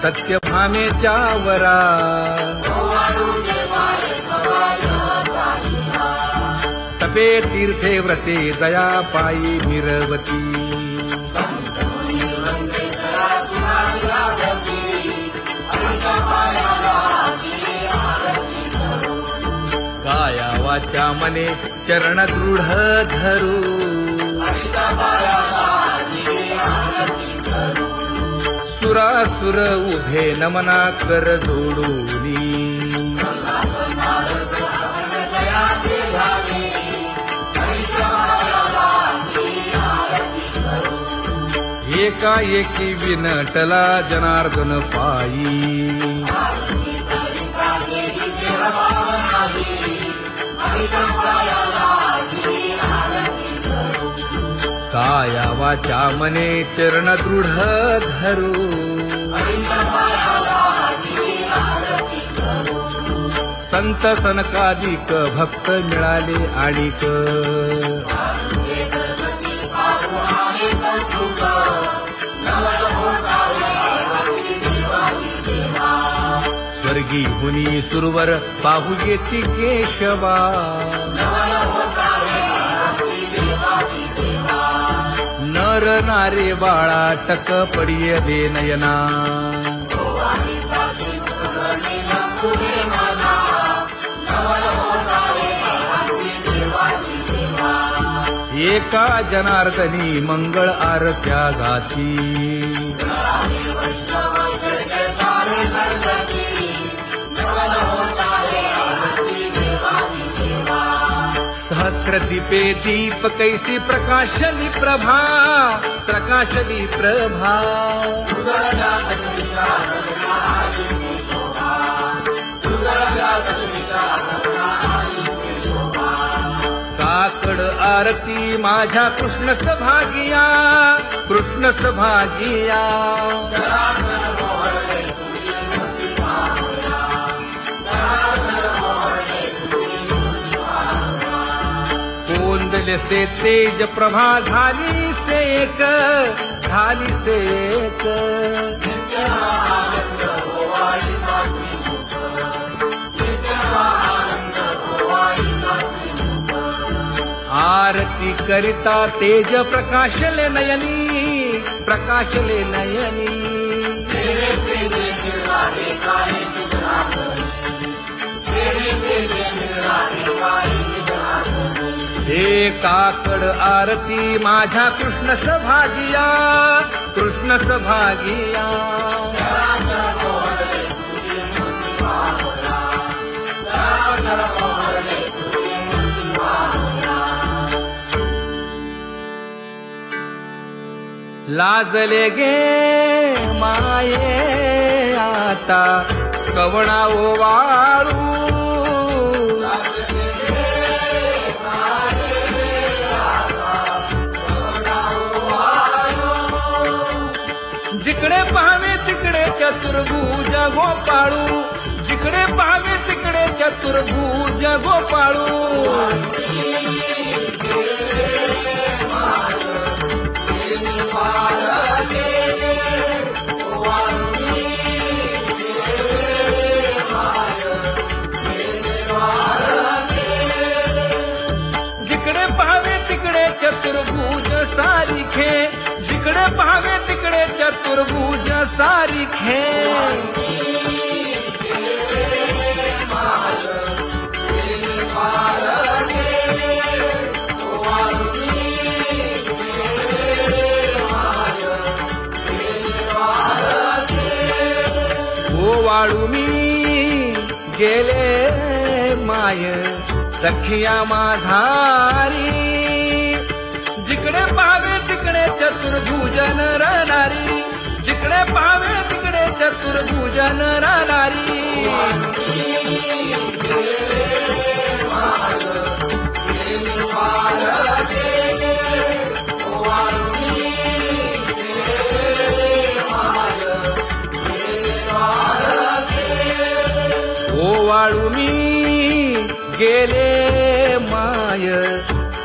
सत्यभामेच्या वरा तपे तीर्थे व्रते जया पायी मिरवती काया वाचा मने चरण दृढ धरू सुरासुर उभे नमना कर जोडूनी एकाएकी विनटला जनार्दन पायी काया वाचा मने चरण दृढ धरू संत सनकादिक भक्त मिळाले आणिक स्वर्गी हुनी सुरवर पाहू येती केशवा नर नारे बाळा टक पडिय दे नयना एका जनार्दनी मंगळ आरत्या गाती सहस्र दीपे दीप कैसी प्रकाशली प्रभा प्रकाशली प्रभा काकड आरती माझ्या कृष्ण सभागिया कृष्ण सभागिया कोंदले से तेज प्रभा झाली सेक झाली सेक आरती करिता तेज प्रकाशले नयनी प्रकाशले नयनी हे काकड आरती माझ्या कृष्ण सभागिया कृष्ण सभागिया लाजले गे माये आता कवणा ओवाळू जिकडे पाहावे तिकडे चतुर्भुज गोपाळू जिकडे पाहावे तिकडे चतुर्भुज गोपाळू जिकडे पाहावे तिकडे चतुर्भुज सारिखे जिकडे पाहावे तिकडे चतुर्भुज सारिखे ओवाळू मी गेले माय सखिया माझारी जिकडे पाहावे तिकडे चतुर्भुज नर नारी जिकडे पाहावे तिकडे चतुर्भुज नर नारी ओवाळू मी गेले माय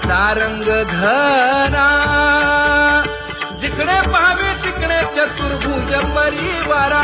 सारंग धरा जिकडे पाहावे तिकडे चतुर्भुज परिवारा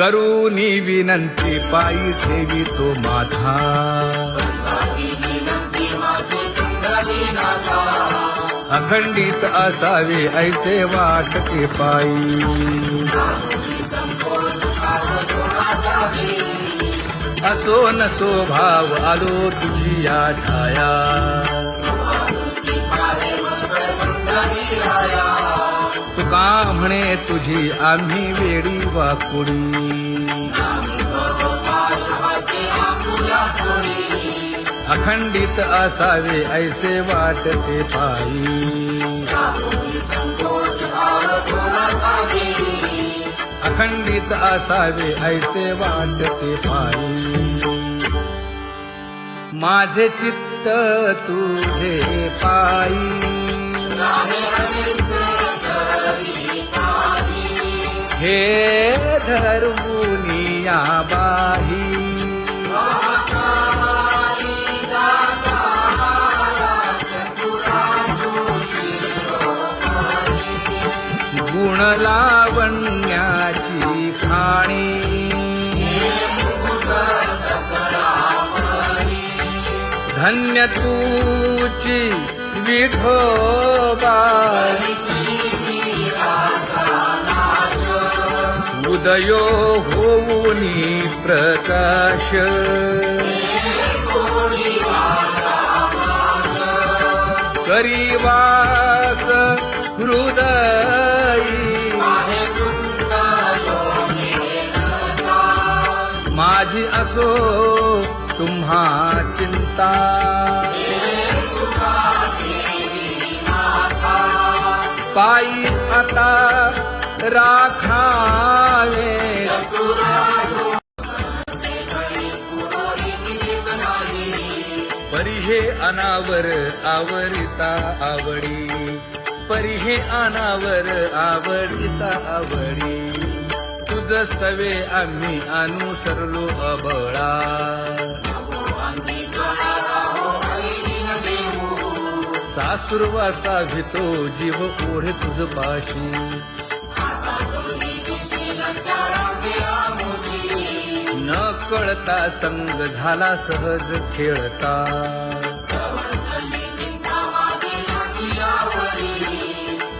करूनी विनंती पायी ठेवी तो माथा अखंडित असावे ऐसे वाटते पायी असो नसो भाव आलो तुझी या ठाया तुका म्हणे तुझी आम्ही वेडी वाकुडी अखंडित असावे ऐसे वाटते पायी अखंडित असावे ऐसे वाटते पायी माझे चित्त तुझे पायी हे धर्मुनिया बाही गुण लावण्याची खाणी धन्य तूची विठोबा उदयो होऊनी प्रकाश करीवास हृदयी माझी असो तुम्हा चिंता पायी आता राखावे परी हे अनावर आवरिता आवडी परी हे अनावर आवडिता आवडी तुझ सवे आम्ही अनुसरलो अबळा सासुरवासा भितो जीव ओढे तुझ पाशी न कळता संग झाला सहज खेळता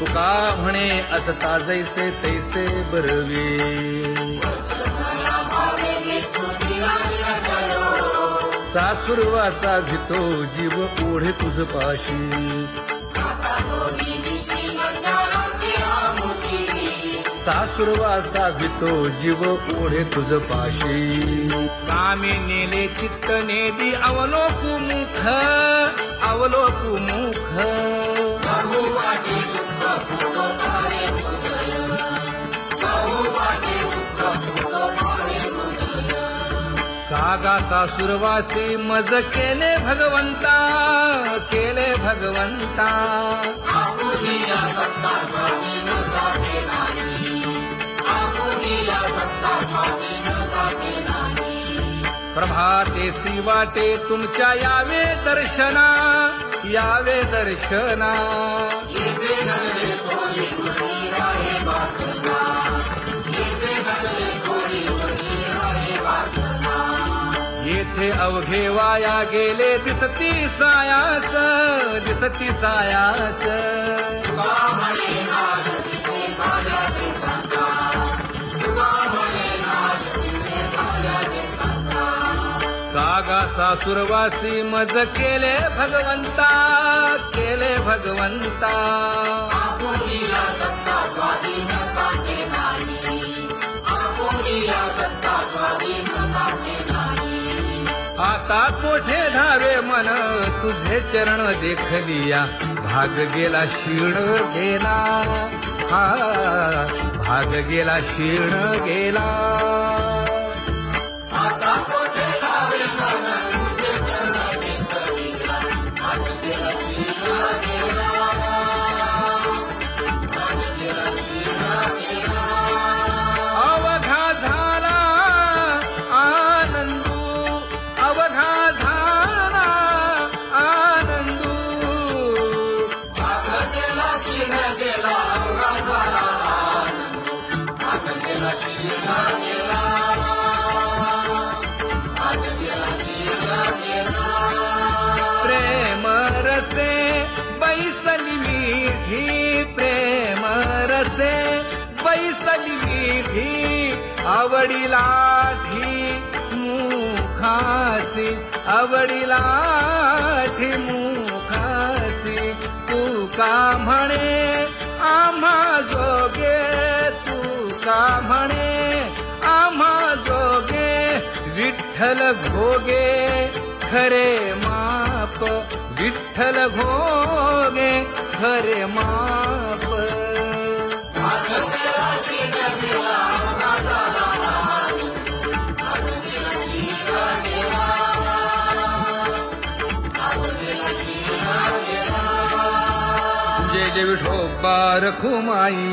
तुका म्हणे असता जैसे तैसे बरवे सासुरवासा भितो जीव ओढे तुझ पाशी सासुरवासा भितो जीव ओढे तुझ पाशी कामे नेले चित्त नेदी अवलोकु मुख अवलोकु मुख कागा सासुरवासी मज केले भगवंता केले भगवंता प्रभाते सी वाटे तुमच्या यावे दर्शना यावे दर्शना येथे अवघे वाया गेले दिसती सायास दिसती सायास कागा सासुरवासी मज केले भगवंता केले भगवंता आता कोठे धावे मन तुझे चरण देखलिया भाग गेला क्षीण गेला हा भाग गेला क्षीण गेला आता कोठे धावे मन तुझे चरण देखलिया भाग गेला क्षीण गेला अवघा झाला आनंदू अवघा झाला आनंदू भाग गेला क्षीण गेला अवघा झाला आनंदू भाग गेला क्षीण गेला असे बैसली विधी आवडीला मुखासी आवडीला मुखासी तू का म्हणे आम्हा जोगे तू का म्हणे आम्हा जोगे विठ्ठल घोगे खरे माप विठ्ठल घोगे खरे माप जय जय विठोबा रखुमाई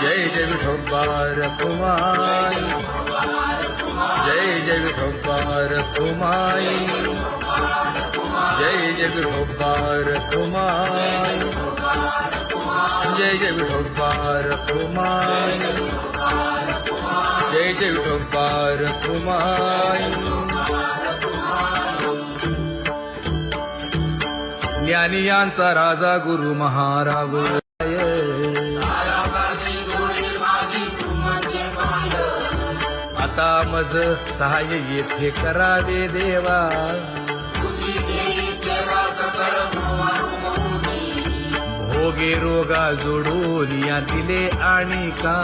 जय जय विठोबा रखुमाई जय जय विठोबा रखुमाई जय जय विठोबा रखुमाई जय जय विठोबा रखुमाई जय जय विठोबा रखुमाई ज्ञानियांचा राजा गुरु महाराज आता मज सहाय्य येथे करावे देवा भोगे रोगा जोडून या दिले आणि का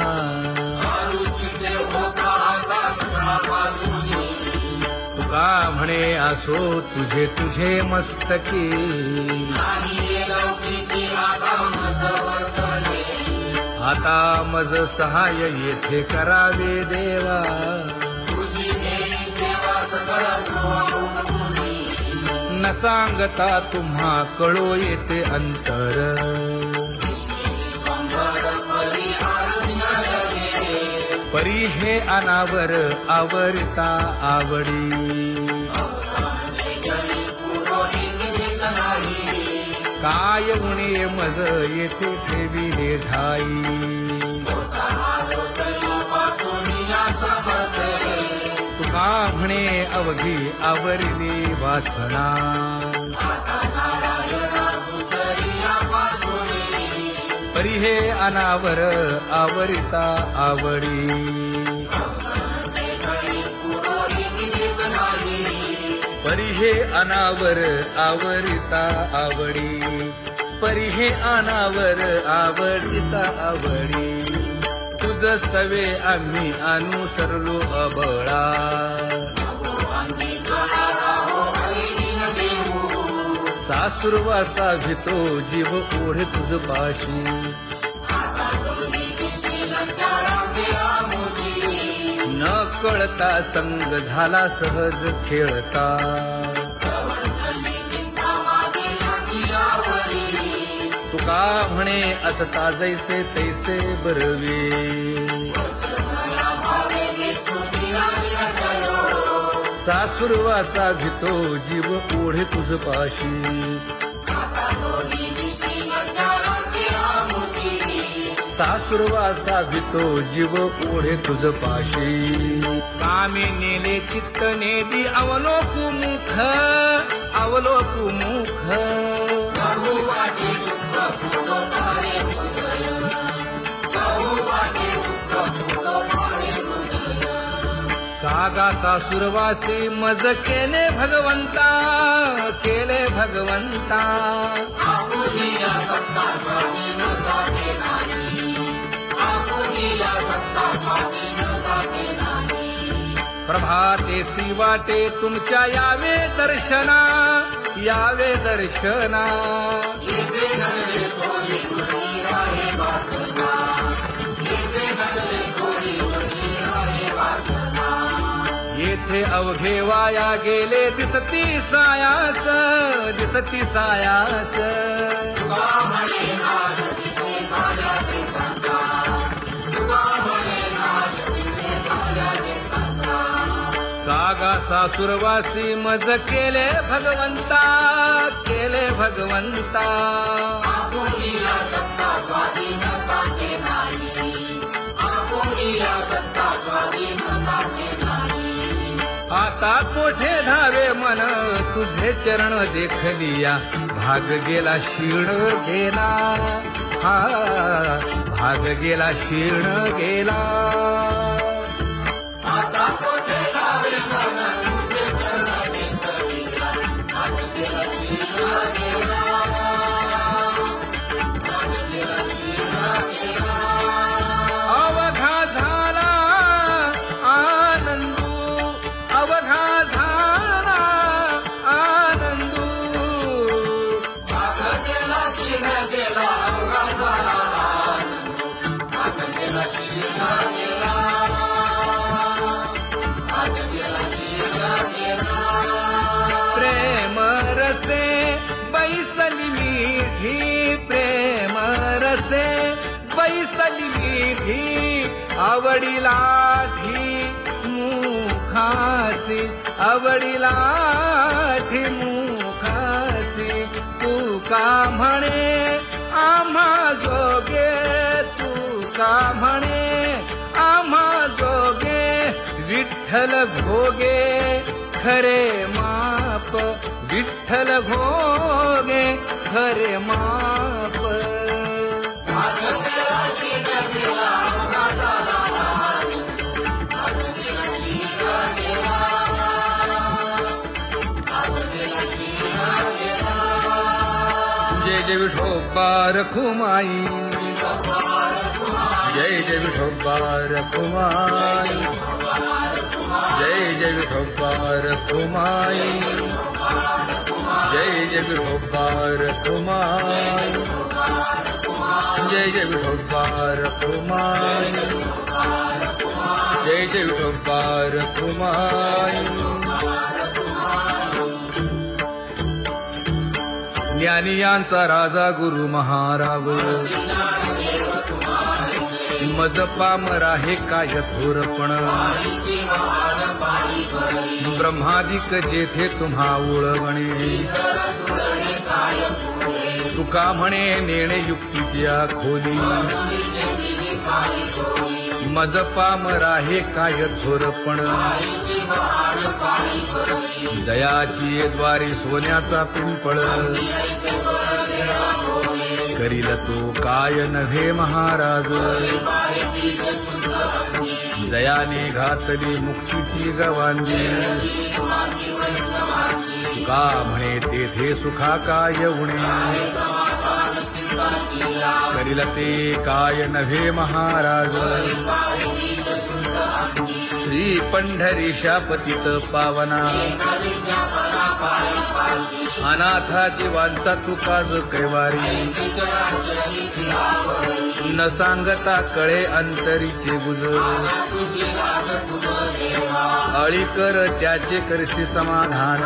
तुका म्हणे असो तुझे तुझे मस्तकी आता मज सहाय्य येथे करावे देवा न सांगता तुम्हा कळो येते अंतर परी हे अनावर आवरता आवडी काय उणे मज येथे ठेविले ठाई तुका म्हणे अवघी आवरली वासना परी हे अनावर आवरिता आवडी परी हे अनावर आवरिता आवडी परी हे अनावर आवडिता आवडी तुझ सवे आम्ही अनुसरलो अबळा सासुरवासा भितो जीव ओढे तुझ पाशी न कळता संग झाला सहज खेळता तुका म्हणे असता जैसे तैसे बरवे सासुरवासा भितो जीव ओढे तुझ पाशी सासुरवासा भितो जीव ओढे तुझ पाशी कामे नेले चित्त नेदी अवलोकु मुख अवलोकु मुख कागा सासुरवासी मज केले भगवंता केले भगवंता प्रभाते सी वाटे तुमच्या यावे दर्शना यावे दर्शना येथे अवघे वाया गेले दिसती सायास दिसती सायास कागा सासुरवासी मज केले भगवंता केले भगवंता आता कोठे धावे मन तुझे चरण देखलिया भाग गेला शीण गेला हा भाग गेला क्षीण गेला अवघा झाला आनंदू अवघा झाला आनंदू भाग गेला क्षीण गेला अवघा झाला भाग गेला क्षीण गेला भाग गेला क्षीण गेला प्रेम रसे बैसली मीठी प्रेम रसे बैसली मीठी आवडीला मुखासी आवडीला मुखासी तू का म्हणे आम्हा जोगे तू का म्हणे आम्हा जोगे विठ्ठल भोगे खरे माप विठ्ठल भोगे खरे माप जय जय विठोबा रखुमाई जय जय विठोबा रखुमाई जय जय विठोबा रखुमाई जय जय विठोबा रखुमाई जय जय विठोबा रखुमाई जय जय विठोबा रखुमाई ज्ञानियांचा राजा गुरु महाराज मज पामरा हे काय थोरपण ब्रह्मादिक जेथे तुम्हा उळवणे तुका म्हणे नेणे युक्तीच्या खोली मज पामरा हे काय थोरपण दयाची द्वारी सोन्याचा पिंपळ करील तो काय नव्हे महाराज दयाने घातली मुक्तीची गवांगी का म्हणे तेथे सुखा काय उणे करील ते काय नव्हे महाराज श्री पंढरीशा पतित पावना अनाथा जीवांचा तुकाज कैवारी न सांगता कळे अंतरीचे गुजर अळी कर त्याचे करशी समाधान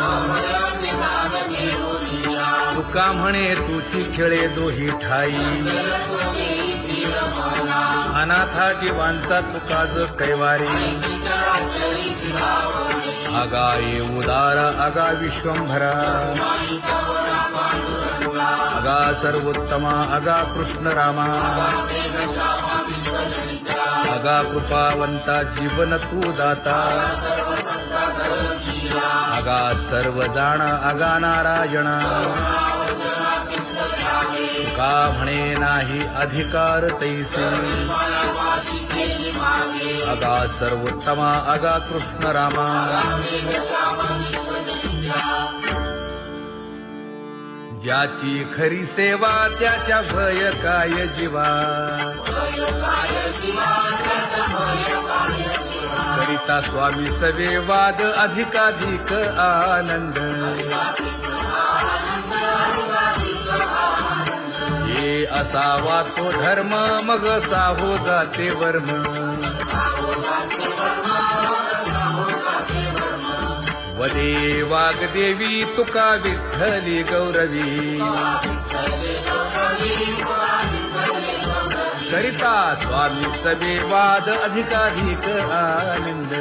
तुका म्हणे तुची खेळे दोही ठाई अनाथा जीवांचा तुकाज कैवारी आगा ये उदार आगा विश्वंभरा आगा सर्वोत्तमा आगा कृष्ण रामा आगा कृपावंता जीवन तू दाता आगा सर्व जाणा आगा नारायणा का म्हणे नाही अधिकार तैसे आगा सर्वोत्तमा आगा कृष्ण रामा ज्याची खरी सेवा त्याच्या भय काय जीवा करिता स्वामी सवे वाद अधिकाधिक आनंद हे असावा तो धर्म मग साहो जाते वर्म वदे वाग्देवी तुका विठ्ठली गौरवी करिता स्वामी सवे वाद अधिकाधिक आनंद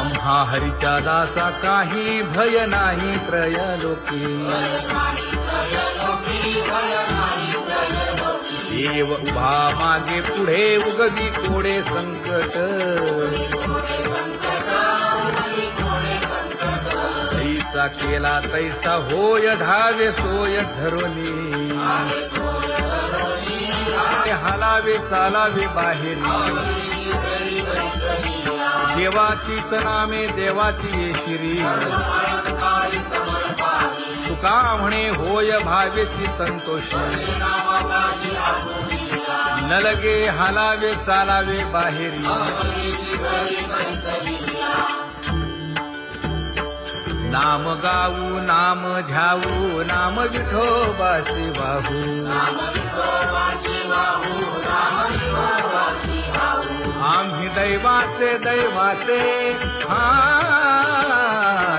आम्हा हरीच्या दासा काही भय नाही त्रयलोकी देव उभा मागे पुढे उगवी कोडे संकट जैसा केला तैसा होय धावे सोय धरोनी हालावे चालावे बाहेरी देवाचीच नामे देवाची येशिरी तुका म्हणे होय भावेची संतोषी न लगे हालावे चालावे बाहेरी नाम गाऊ नाम ध्याऊ नाम विठोबासी वाहू आम्ही दैवाचे दैवाचे हा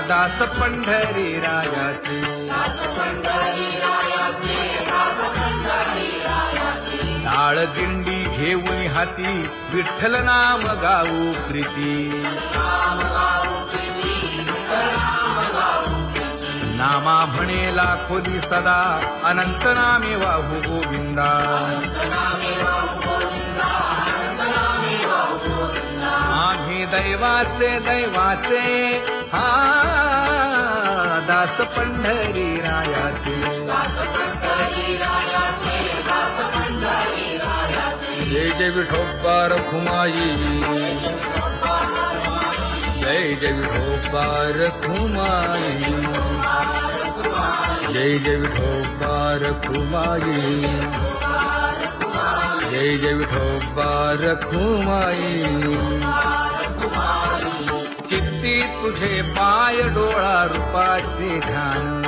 दास पंढरी रायाचे टाळ दिंडी घेऊन हाती विठ्ठल नाम गाऊ प्रीती नामा म्हणेला खोली सदा अनंत नामे वाहू गोविंदा आम्ही दैवाचे दैवाचे हा दास पंढरी रायाचे जय जय विठोबा रखुमाई जय जय विठोबा रखुमाई जय जय विठोबा रखुमाई जय जय विठोबा रखुमाई चित्ती तुझे पाय डोळा रूपाचे ध्यान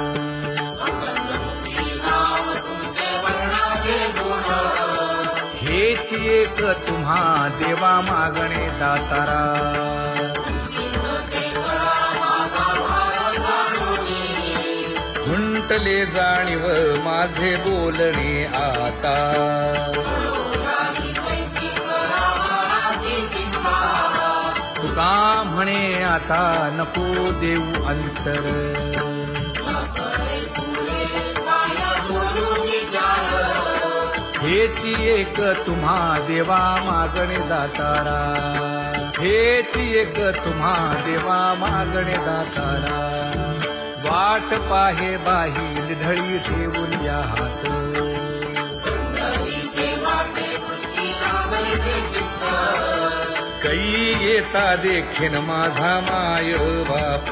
हेच एक तुम्हा देवा मागणे दातारा खुंटले जाणीव माझे बोलणे आता तुका म्हणे आता नको देऊ अंतर हेची एक तुम्हा देवा मागणे दातारा हेची एक तुम्हा देवा मागणे दातारा वाट पाहे बाही ढळी ठेवून या हात कै येता देखीन माझा माय बाप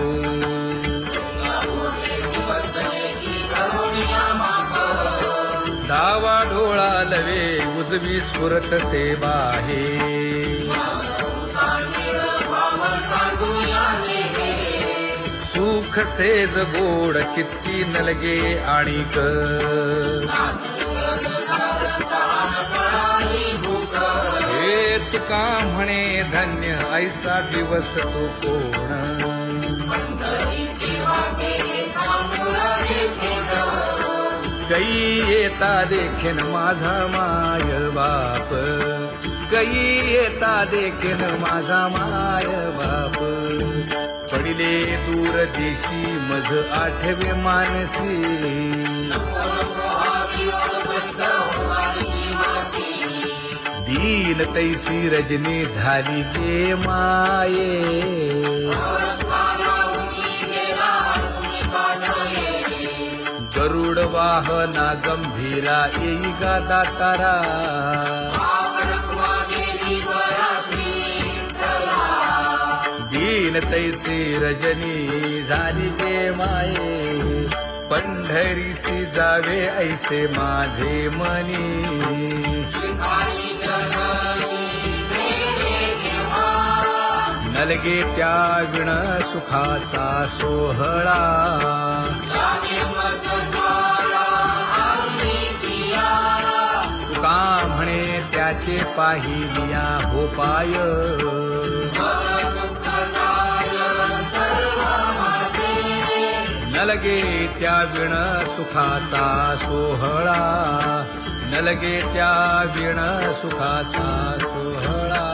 डावा डोळा लवे उजवी स्फुरत से बाहे सुख सेज गोड चित्ती नलगे आणिक हे तुका म्हणे धन्य ऐसा दिवस तो कोण कै येता देखीन माझा माय बाप कै येता देखीन माझा माय बाप पडिले दूर देशी मज आठवे मानसी दीन तैसी रजनी झाली गे माये गरुड वाहना गंभीरा येई गा दातारा दीन तैसी रजनी झाली गे माये पंढरीसी जावे ऐसे माझे मनी नलगे त्या विण सुखाचा सोहळा तुका म्हणे त्याचे पाहिलिया हो पाय नलगे त्या विण सुखाचा सोहळा नलगे त्या विण सुखाचा सोहळा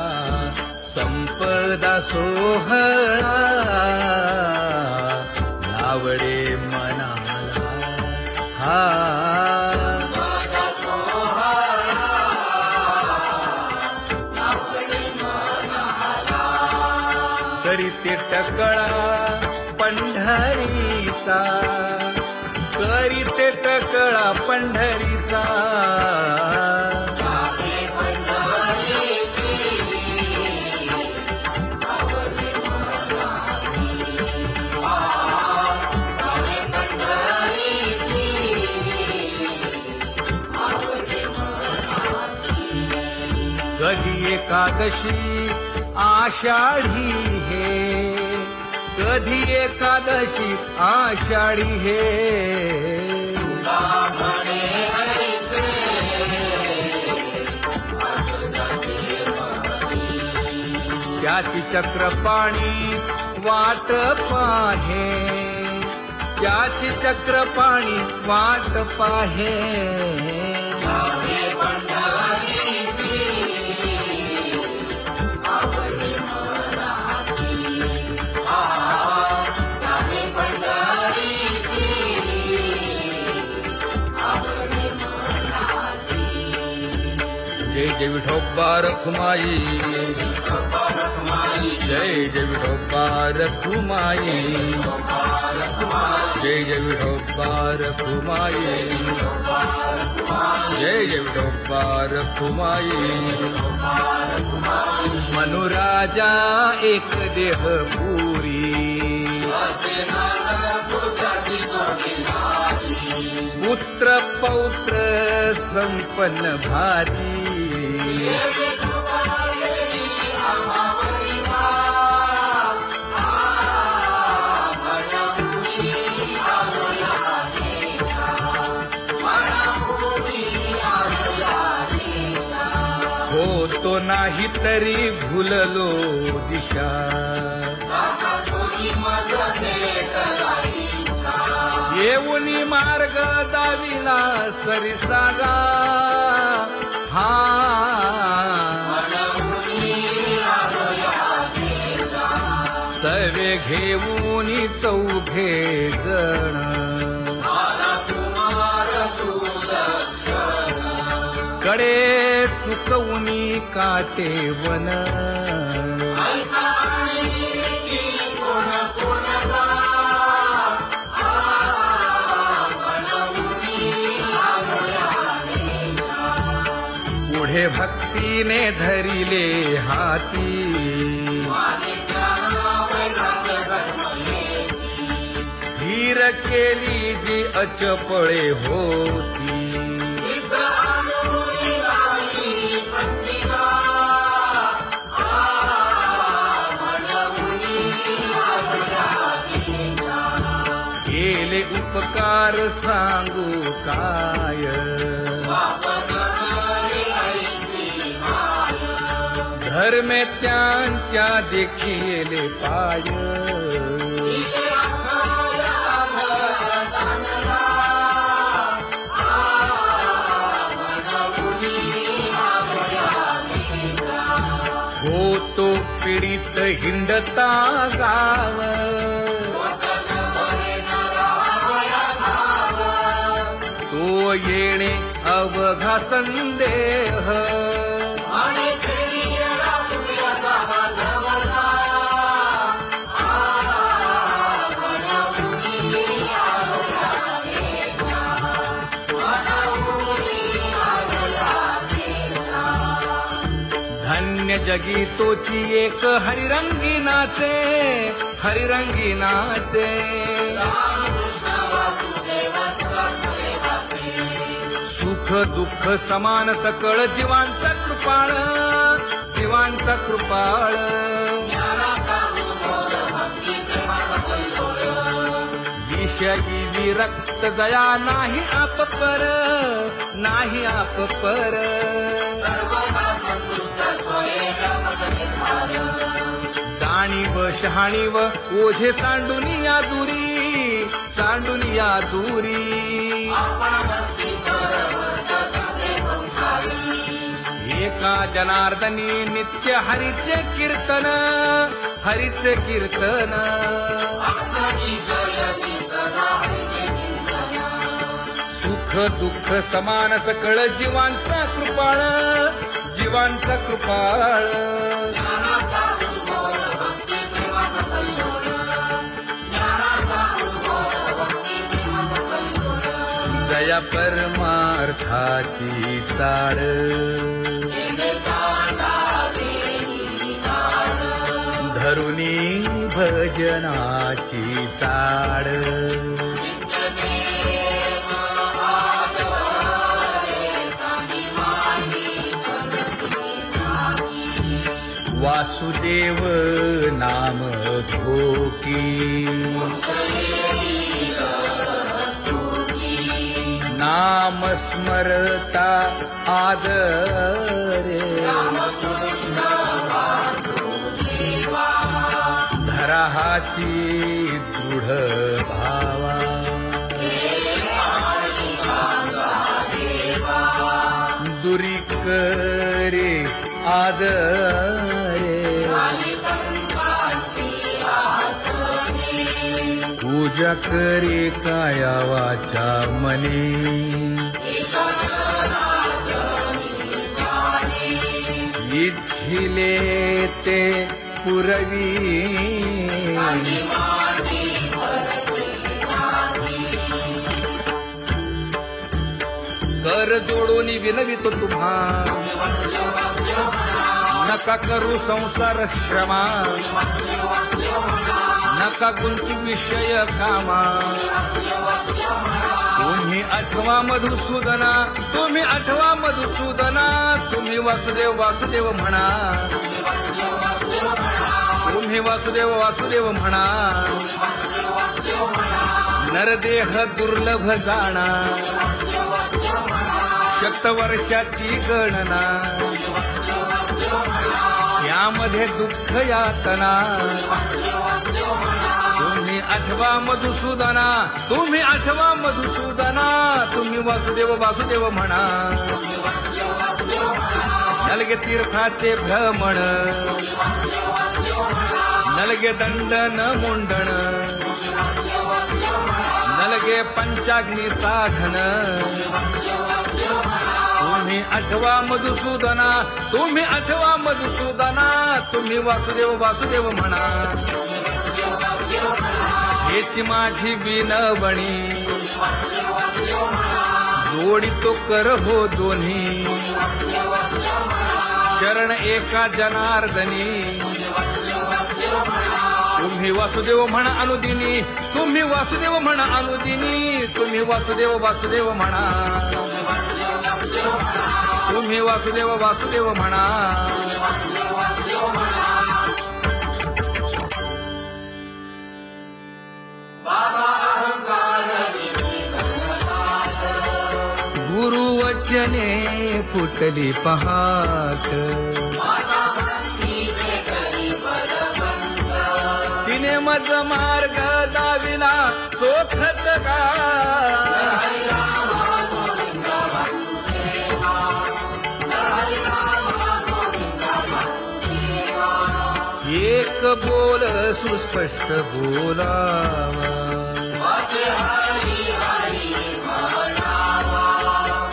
संपदा सोहळा आवडे मनाला हा तरी ते टकळा पंढरीचा वारीचा, करीते टकळा पंढरीचा. कधी एकादशी आषाढी हे, कधी एकादशी आषाढी हे. त्याची चक्रपाणी वाट पाहे, त्याची चक्रपाणी वाट पाहे. जय जय विठोबा रखुमाई, जय जय विठोबा रखुमाई, जय जय विठोबा रखुमाई, जय जय विठोबा रखुमाई. मनुराजा एक देह पुरी, पुत्र पौत्र संपन्न भारी. होतो नाही तरी भुललो दिशा, येऊनी मार्ग दाविला सरिसागा. हा सर्वे घेऊनी चौघे जण, कडे चुकवूनी काटे वन. पुढे भक्तीने धरिले हाती, धीर केली जी अचपळे होती. केले उपकार सांगू काय, धर्मे त्यांच्या देखिले पाय. होतो पीडित हिंडता गाव, तो येणे अवघा संदेह. धन्य जगी तोची एक हरिरंगी नाचे, हरिरंगी नाचे. सुख दुःख समान सकळ जीवांचा कृपाळ, जीवांचा कृपाळ. विषयी विरक्त जया नाही आप पर, नाही आप पर. जाणीव शहाणीव ओझे सांडुनिया दुरी, सांडुनिया दुरी. एका जनार्दनी नित्य हरीचे कीर्तन, हरीचे कीर्तन. सुख दुःख समान सकळ जीवांचा कृपाळ, जीवांचा कृपाळ. जया परमार्थाची चाड धरुनी भजनाची चाड वासुदेव नाम घोकी नाम स्मरता आदरे धराहाची दृढ भावा दुरी करे आदरे पूजा करे काया वाचा मनी इच्छिले ते पुरवी कर जोडून विनवितो तुम्हा नका करू संसार श्रमा नका गुंती विषय कामा तुम्ही आठवा मधुसूदना तुम्ही आठवा मधुसूदना तुम्ही वासुदेव वासुदेव म्हणा तुम्ही वासुदेव वासुदेव म्हणा नरदेह दुर्लभ जाणा शतवर्षाची गणना यामध्ये दुःख यातना तुम्ही आठवा मधुसूदना तुम्ही आठवा मधुसूदना तुम्ही वासुदेव वासुदेव म्हणा नलगे तीर्थाचे भ्रमण नलगे दंडन मुंडण नलगे पंचाग्नी साधन तुम्ही आठवा मधुसूदना तुम्ही आठवा मधुसूदना तुम्ही वासुदेव वासुदेव म्हणा हेची माझी विनवणी जोडी तो कर हो दोन्ही शरण एका जनार्दनी तुम्ही वासुदेव म्हणा अनुदिनी तुम्ही वासुदेव म्हणा अनुदिनी तुम्ही वासुदेव वासुदेव म्हणा तुम्ही वासुदेव वासुदेव म्हणा गुरुवचने फुटली पहाट तिने मज मार्ग दाविला चोखत का एक बोल सुस्पष्ट बोलावा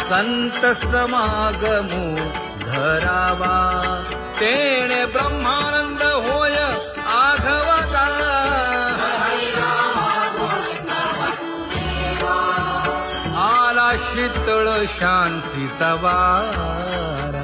संत समागमू धरावा तेणे ब्रह्मानंद होय आघवता आला शीतळ शांतीचा वारा